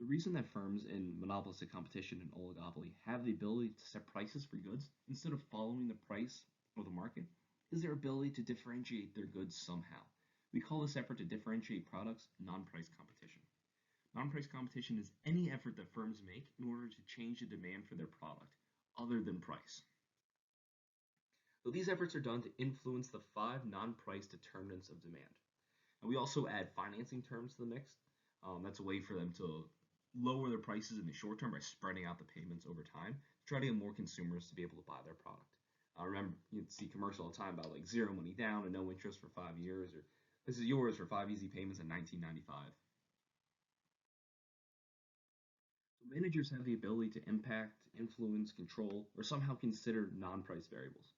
The reason that firms in monopolistic competition and oligopoly have the ability to set prices for goods instead of following the price or the market is their ability to differentiate their goods somehow. We call this effort to differentiate products non-price competition. Non-price competition is any effort that firms make in order to change the demand for their product other than price. So these efforts are done to influence the five non-price determinants of demand. And we also add financing terms to the mix. That's a way for them to lower their prices in the short term by spreading out the payments over time to try to get more consumers to be able to buy their product. Remember, you'd see commercial all the time about like zero money down and no interest for 5 years, or this is yours for 5 easy payments in 1995. So managers have the ability to impact, influence, control, or somehow consider non-price variables.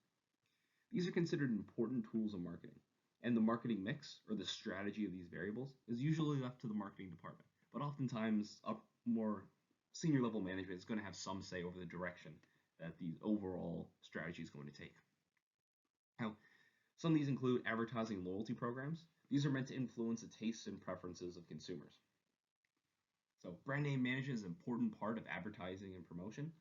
These are considered important tools of marketing, and the marketing mix or the strategy of these variables is usually left to the marketing department. But oftentimes, up more senior level management is going to have some say over the direction that the overall strategy is going to take. Now, some of these include advertising loyalty programs. These are meant to influence the tastes and preferences of consumers. So brand name management is an important part of advertising and promotion.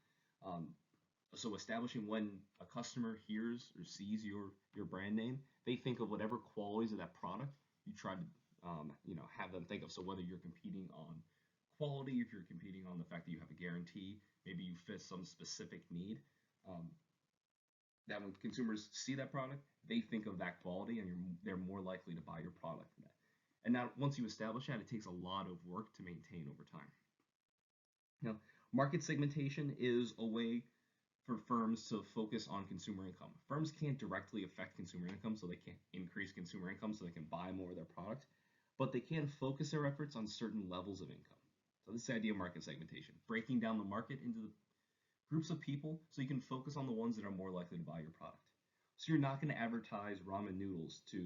So establishing when a customer hears or sees your brand name, they think of whatever qualities of that product you try to have them think of. So whether you're competing on quality, if you're competing on the fact that you have a guarantee, maybe you fit some specific need, that when consumers see that product, they think of that quality and they're more likely to buy your product. And now once you establish that, it takes a lot of work to maintain over time. Now, market segmentation is a way for firms to focus on consumer income. Firms can't directly affect consumer income, so they can't increase consumer income so they can buy more of their product, but they can focus their efforts on certain levels of income. So this is the idea of market segmentation, breaking down the market into the groups of people so you can focus on the ones that are more likely to buy your product. So you're not going to advertise ramen noodles to,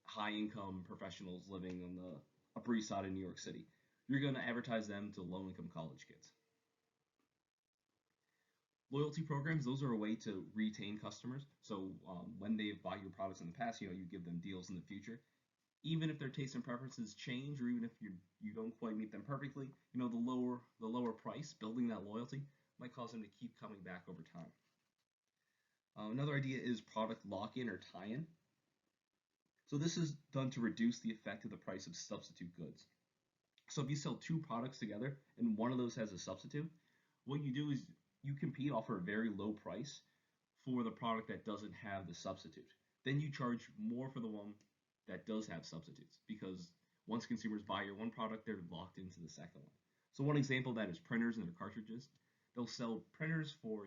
high income professionals living on the Upper East Side of New York City. You're going to advertise them to low income college kids. Loyalty programs, those are a way to retain customers. So when they've bought your products in the past, you give them deals in the future. Even if their tastes and preferences change, or even if you don't quite meet them perfectly, the lower price, building that loyalty, might cause them to keep coming back over time. Another idea is product lock-in or tie-in. So this is done to reduce the effect of the price of substitute goods. So if you sell two products together and one of those has a substitute, what you do is you compete offer a very low price for the product that doesn't have the substitute. Then you charge more for the one that does have substitutes, because once consumers buy your one product, they're locked into the second one. So one example of that is printers and their cartridges. They'll sell printers for,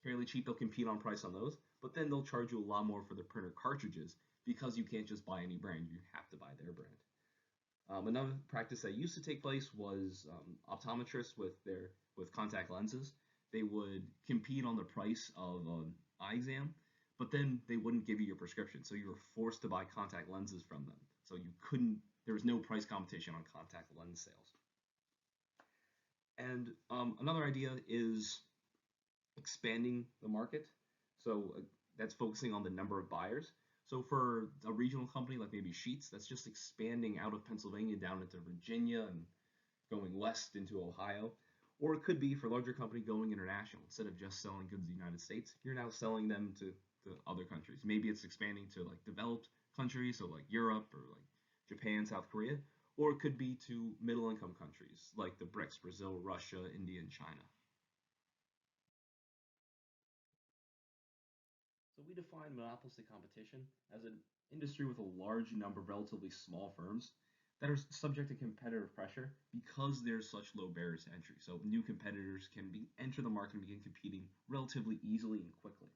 fairly cheap. They'll compete on price on those, but then they'll charge you a lot more for the printer cartridges because you can't just buy any brand. You have to buy their brand. Another practice that used to take place was optometrists with contact lenses. They would compete on the price of an eye exam, but then they wouldn't give you your prescription. So you were forced to buy contact lenses from them. So there was no price competition on contact lens sales. And another idea is expanding the market. So that's focusing on the number of buyers. So for a regional company like maybe Sheets, that's just expanding out of Pennsylvania down into Virginia and going west into Ohio. Or it could be for a larger company going international. Instead of just selling goods in the United States, you're now selling them to other countries. Maybe it's expanding to like developed countries, so like Europe or like Japan, South Korea. Or it could be to middle income countries like the BRICS, Brazil, Russia, India, and China. So we define monopolistic competition as an industry with a large number of relatively small firms that are subject to competitive pressure because there's such low barriers to entry. So new competitors can enter the market and begin competing relatively easily and quickly.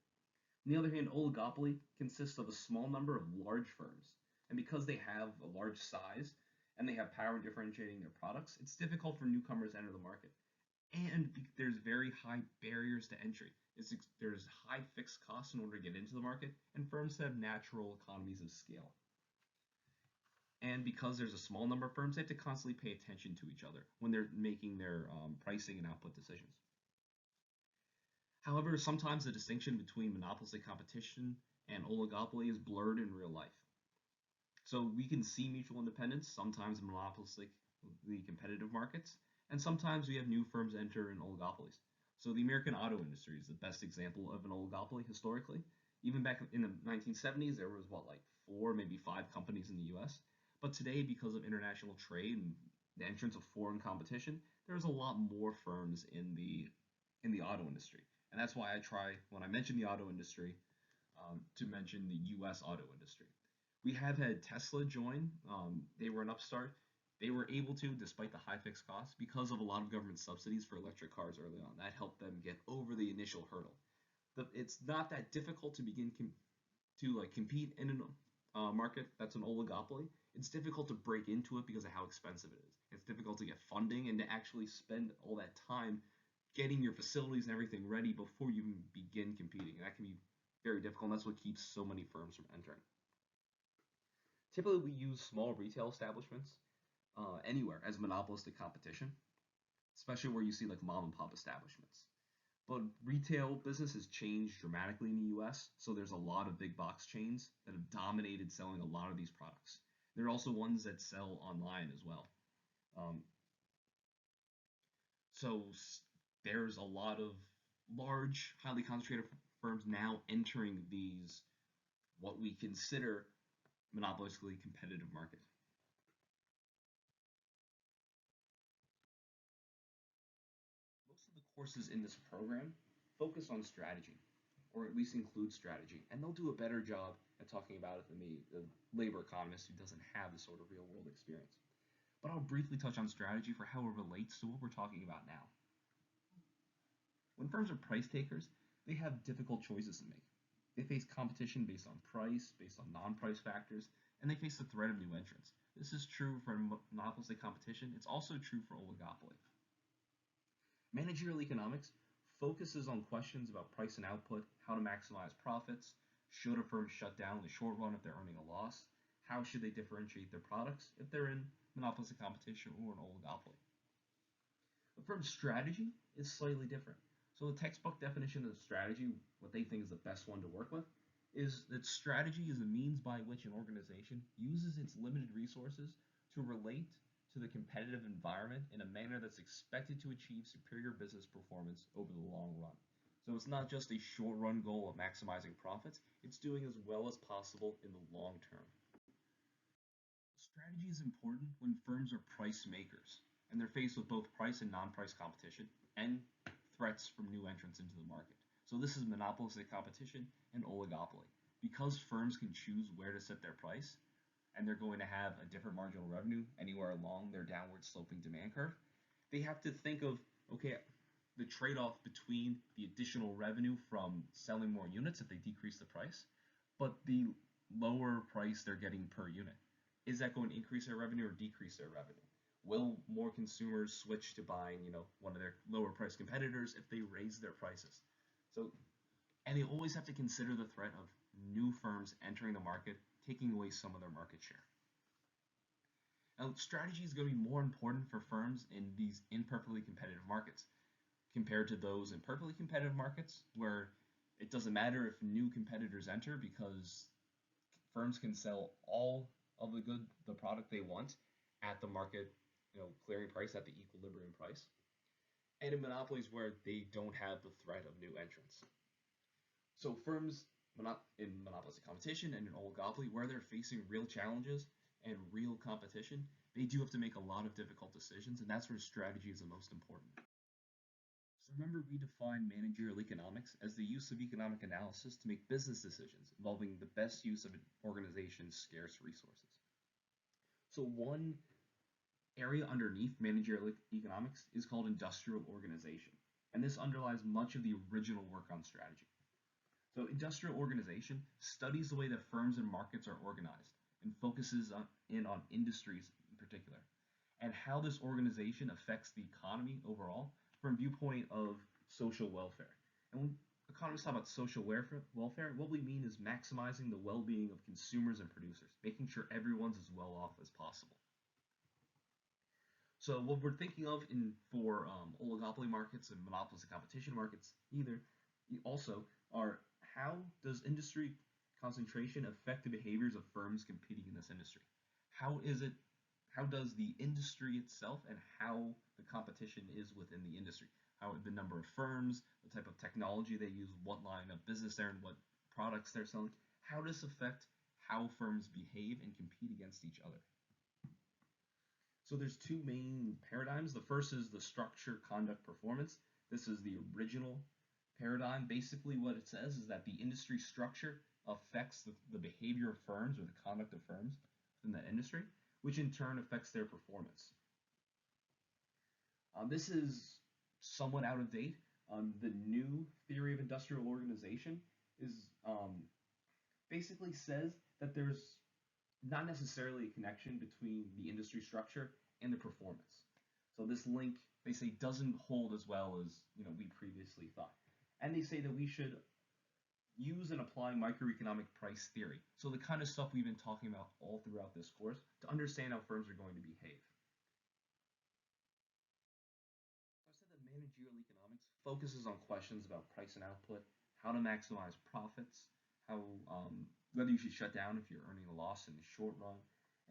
On the other hand, oligopoly consists of a small number of large firms. And because they have a large size and they have power in differentiating their products, it's difficult for newcomers to enter the market. And there's very high barriers to entry. There's high fixed costs in order to get into the market, and firms have natural economies of scale. And because there's a small number of firms, they have to constantly pay attention to each other when they're making their pricing and output decisions. However, sometimes the distinction between monopolistic competition and oligopoly is blurred in real life. So we can see mutual independence. Sometimes monopolistic the competitive markets, and sometimes we have new firms enter in oligopolies. So the American auto industry is the best example of an oligopoly historically. Even back in the 1970s, there was what, like four, maybe five companies in the US. But today, because of international trade and the entrance of foreign competition, there's a lot more firms in the auto industry. And that's why I try, when I mention the auto industry, to mention the US auto industry. We have had Tesla join. They were an upstart. They were able to, despite the high fixed costs, because of a lot of government subsidies for electric cars early on. That helped them get over the initial hurdle. It's not that difficult to begin to like compete in a market that's an oligopoly. It's difficult to break into it because of how expensive it is. It's difficult to get funding and to actually spend all that time getting your facilities and everything ready before you even begin competing. And that can be very difficult, and that's what keeps so many firms from entering. Typically, we use small retail establishments anywhere as monopolistic competition, especially where you see like mom and pop establishments. But retail business has changed dramatically in the US, so there's a lot of big box chains that have dominated selling a lot of these products. There are also ones that sell online as well. Um, so there's a lot of large, highly concentrated firms now entering these what we consider monopolistically competitive markets. Most of the courses in this program focus on strategy, or at least include strategy, and they'll do a better job at talking about it than the labor economist who doesn't have the sort of real world experience. But I'll briefly touch on strategy for how it relates to what we're talking about now. When firms are price takers, they have difficult choices to make. They face competition based on price, based on non price factors, and they face the threat of new entrants. This is true for monopolistic competition, it's also true for oligopoly. Managerial economics focuses on questions about price and output, how to maximize profits, should a firm shut down in the short run if they're earning a loss, how should they differentiate their products if they're in monopolistic competition or an oligopoly. A firm's strategy is slightly different. So the textbook definition of strategy, what they think is the best one to work with, is that strategy is a means by which an organization uses its limited resources to relate to the competitive environment in a manner that's expected to achieve superior business performance over the long run. So it's not just a short run goal of maximizing profits, it's doing as well as possible in the long term. Strategy is important when firms are price makers and they're faced with both price and non price competition and threats from new entrants into the market. So this is monopolistic competition and oligopoly. Because firms can choose where to set their price, and they're going to have a different marginal revenue anywhere along their downward sloping demand curve, they have to think of, okay, the trade-off between the additional revenue from selling more units if they decrease the price, but the lower price they're getting per unit. Is that going to increase their revenue or decrease their revenue? Will more consumers switch to buying, one of their lower price competitors if they raise their prices? So, and they always have to consider the threat of new firms entering the market, taking away some of their market share. Now, strategy is going to be more important for firms in these imperfectly competitive markets compared to those in perfectly competitive markets where it doesn't matter if new competitors enter because firms can sell all of the product they want at the market, clearing price at the equilibrium price. And in monopolies where they don't have the threat of new entrants. So firms in monopolistic competition and in oligopoly, where they're facing real challenges and real competition, they do have to make a lot of difficult decisions, and that's where strategy is the most important. So remember, we define managerial economics as the use of economic analysis to make business decisions involving the best use of an organization's scarce resources. So one area underneath managerial economics is called industrial organization, and this underlies much of the original work on strategy. So industrial organization studies the way that firms and markets are organized and focuses on industries in particular, and how this organization affects the economy overall from viewpoint of social welfare. And when economists talk about social welfare, what we mean is maximizing the well-being of consumers and producers, making sure everyone's as well off as possible. So what we're thinking of for oligopoly markets and monopolistic competition markets also are, how does industry concentration affect the behaviors of firms competing in this industry? How How does the industry itself and how the competition is within the industry? How the number of firms, the type of technology they use, what line of business they're in, what products they're selling. How does this affect how firms behave and compete against each other? So there's two main paradigms. The first is the structure, conduct, performance. This is the original paradigm. Basically what it says is that the industry structure affects the behavior of firms or the conduct of firms in that industry, which in turn affects their performance. This is somewhat out of date. The new theory of industrial organization is basically says that there's not necessarily a connection between the industry structure and the performance. So this link, they say, doesn't hold as well as we previously thought. And they say that we should use and apply microeconomic price theory. So the kind of stuff we've been talking about all throughout this course to understand how firms are going to behave. So I said that managerial economics focuses on questions about price and output, how to maximize profits, how whether you should shut down if you're earning a loss in the short run,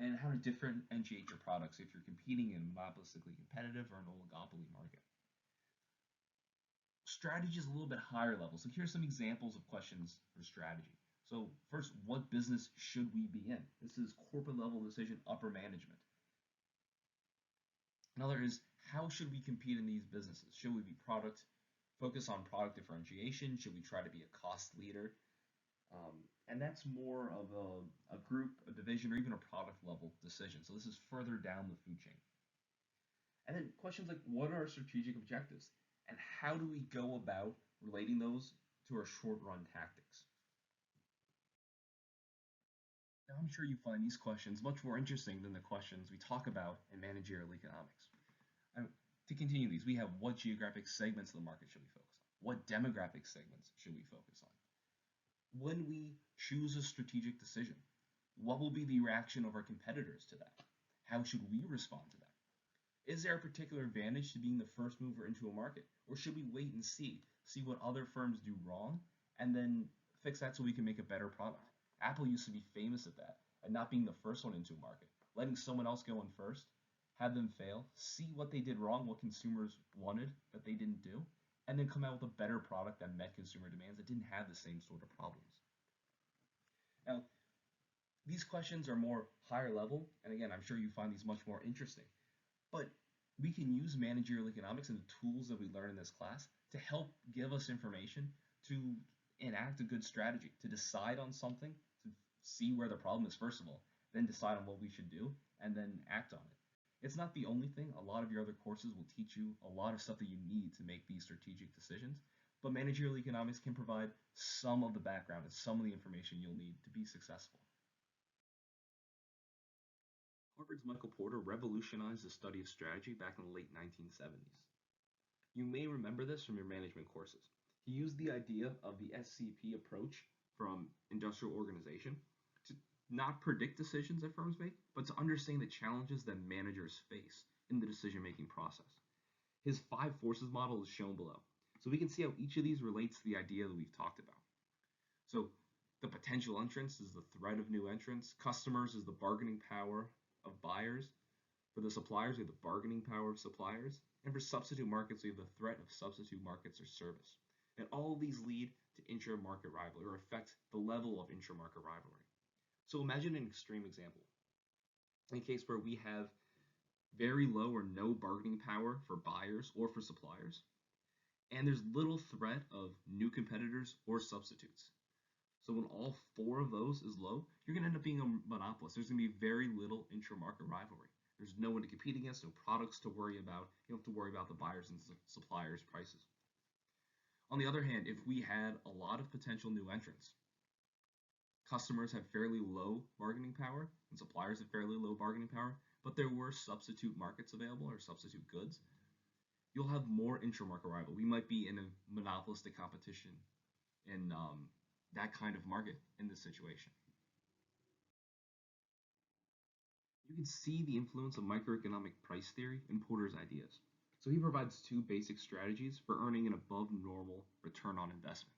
and how to differentiate your products if you're competing in a monopolistically competitive or an oligopoly market. Strategy is a little bit higher level. So here's some examples of questions for strategy. So first, what business should we be in? This is corporate level decision, upper management. Another is, how should we compete in these businesses? Should we be focus on product differentiation? Should we try to be a cost leader? And that's more of a group, a division, or even a product level decision. So this is further down the food chain. And then questions like, what are our strategic objectives? And how do we go about relating those to our short run tactics? Now, I'm sure you find these questions much more interesting than the questions we talk about in managerial economics. To continue these, we have, what geographic segments of the market should we focus on? What demographic segments should we focus on? When we choose a strategic decision, what will be the reaction of our competitors to that? How should we respond to that? Is there a particular advantage to being the first mover into a market? Or should we wait and see what other firms do wrong, and then fix that so we can make a better product? Apple used to be famous at that, at not being the first one into a market, letting someone else go in first, have them fail, see what they did wrong, what consumers wanted that they didn't do, and then come out with a better product that met consumer demands that didn't have the same sort of problems. Now, these questions are more higher level, and again, I'm sure you find these much more interesting. But we can use managerial economics and the tools that we learn in this class to help give us information to enact a good strategy, to decide on something, to see where the problem is first of all, then decide on what we should do, and then act on it. It's not the only thing. A lot of your other courses will teach you a lot of stuff that you need to make these strategic decisions, but managerial economics can provide some of the background and some of the information you'll need to be successful. Harvard's Michael Porter revolutionized the study of strategy back in the late 1970s. You may remember this from your management courses. He used the idea of the SCP approach from industrial organization to not predict decisions that firms make, but to understand the challenges that managers face in the decision-making process. His 5 forces model is shown below. So we can see how each of these relates to the idea that we've talked about. So the potential entrants is the threat of new entrants. Customers is the bargaining power of buyers. For the suppliers, we have the bargaining power of suppliers. And for substitute markets, we have the threat of substitute markets or service. And all of these lead to intra-market rivalry, or affect the level of intra-market rivalry. So imagine an extreme example. In a case where we have very low or no bargaining power for buyers or for suppliers, and there's little threat of new competitors or substitutes. So when all 4 of those is low, you're going to end up being a monopolist. There's going to be very little intra-market rivalry. There's no one to compete against, no products to worry about. You don't have to worry about the buyers and suppliers' prices. On the other hand, if we had a lot of potential new entrants, customers have fairly low bargaining power and suppliers have fairly low bargaining power, but there were substitute markets available or substitute goods, you'll have more intra-market rivalry. We might be in a monopolistic competition in that kind of market in this situation. You can see the influence of microeconomic price theory in Porter's ideas. So he provides 2 basic strategies for earning an above normal return on investment.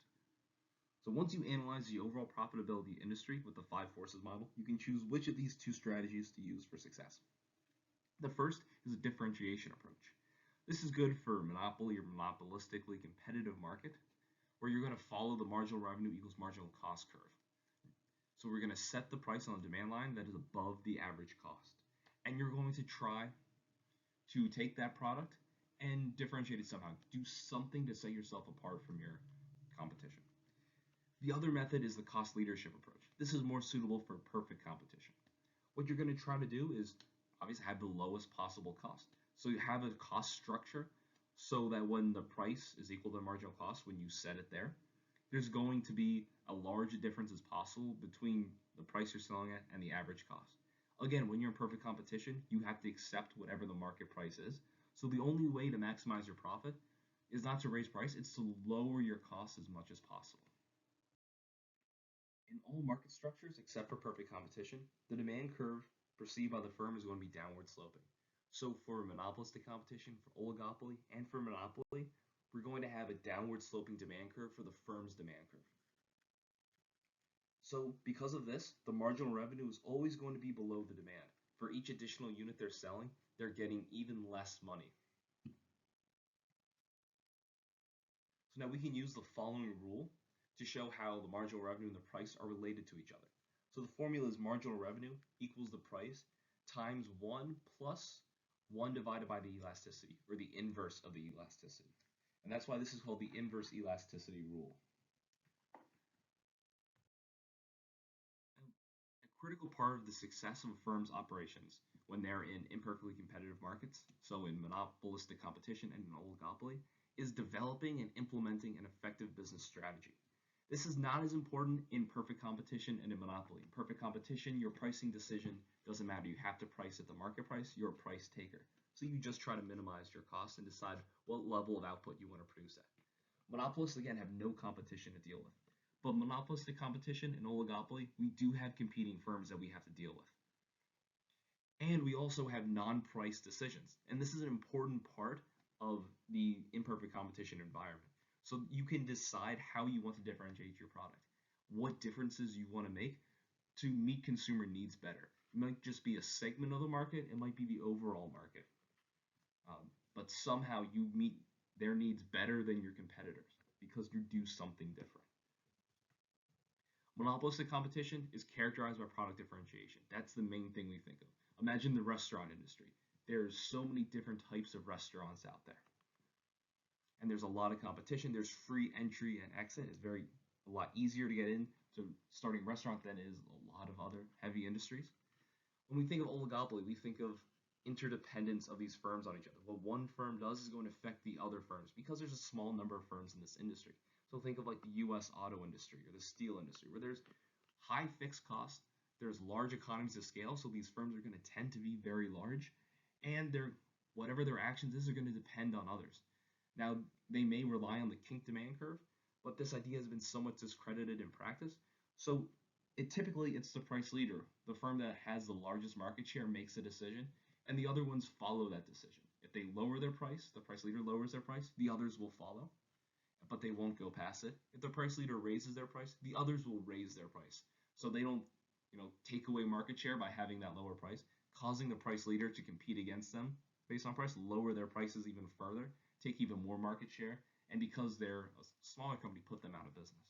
So once you analyze the overall profitability industry with the 5 forces model, you can choose which of these 2 strategies to use for success. The first is a differentiation approach. This is good for monopoly or monopolistically competitive market, where you're going to follow the marginal revenue equals marginal cost curve. So we're going to set the price on the demand line that is above the average cost. And you're going to try to take that product and differentiate it somehow. Do something to set yourself apart from your competition. The other method is the cost leadership approach. This is more suitable for perfect competition. What you're going to try to do is obviously have the lowest possible cost. So you have a cost structure so that when the price is equal to marginal cost, when you set it there, there's going to be a large difference as possible between the price you're selling at and the average cost. Again, when you're in perfect competition, you have to accept whatever the market price is. So the only way to maximize your profit is not to raise price, it's to lower your costs as much as possible. In all market structures, except for perfect competition, the demand curve perceived by the firm is going to be downward sloping. So for monopolistic competition, for oligopoly, and for monopoly, we're going to have a downward sloping demand curve for the firm's demand curve. So because of this, the marginal revenue is always going to be below the demand. For each additional unit they're selling, they're getting even less money. So now we can use the following rule to show how the marginal revenue and the price are related to each other. So the formula is marginal revenue equals the price times 1 plus 1 divided by the elasticity, or the inverse of the elasticity. And that's why this is called the inverse elasticity rule. A critical part of the success of a firm's operations when they're in imperfectly competitive markets, so in monopolistic competition and in oligopoly, is developing and implementing an effective business strategy. This is not as important in perfect competition and in monopoly. In perfect competition, your pricing decision doesn't matter. You have to price at the market price. You're a price taker. So you just try to minimize your costs and decide what level of output you want to produce at. Monopolists, again, have no competition to deal with. But monopolistic competition and oligopoly, we do have competing firms that we have to deal with. And we also have non-price decisions. And this is an important part of the imperfect competition environment. So you can decide how you want to differentiate your product, what differences you want to make to meet consumer needs better. It might just be a segment of the market, it might be the overall market. But somehow you meet their needs better than your competitors because you do something different. Monopolistic competition is characterized by product differentiation. That's the main thing we think of. Imagine the restaurant industry. There's so many different types of restaurants out there. And there's a lot of competition. There's free entry and exit. It's a lot easier to get into starting a restaurant than is a lot of other heavy industries. When we think of oligopoly, we think of interdependence of these firms on each other. What one firm does is going to affect the other firms because there's a small number of firms in this industry. So think of like the US auto industry or the steel industry where there's high fixed costs, there's large economies of scale, so these firms are going to tend to be very large, and whatever their actions is are going to depend on others. Now, they may rely on the kink demand curve, but this idea has been somewhat discredited in practice. So typically it's the price leader, the firm that has the largest market share makes a decision, and the other ones follow that decision. If they lower their price, the price leader lowers their price, the others will follow, but they won't go past it. If the price leader raises their price, the others will raise their price. So they don't, take away market share by having that lower price, causing the price leader to compete against them based on price, lower their prices even further, take even more market share, and because they're a smaller company, put them out of business.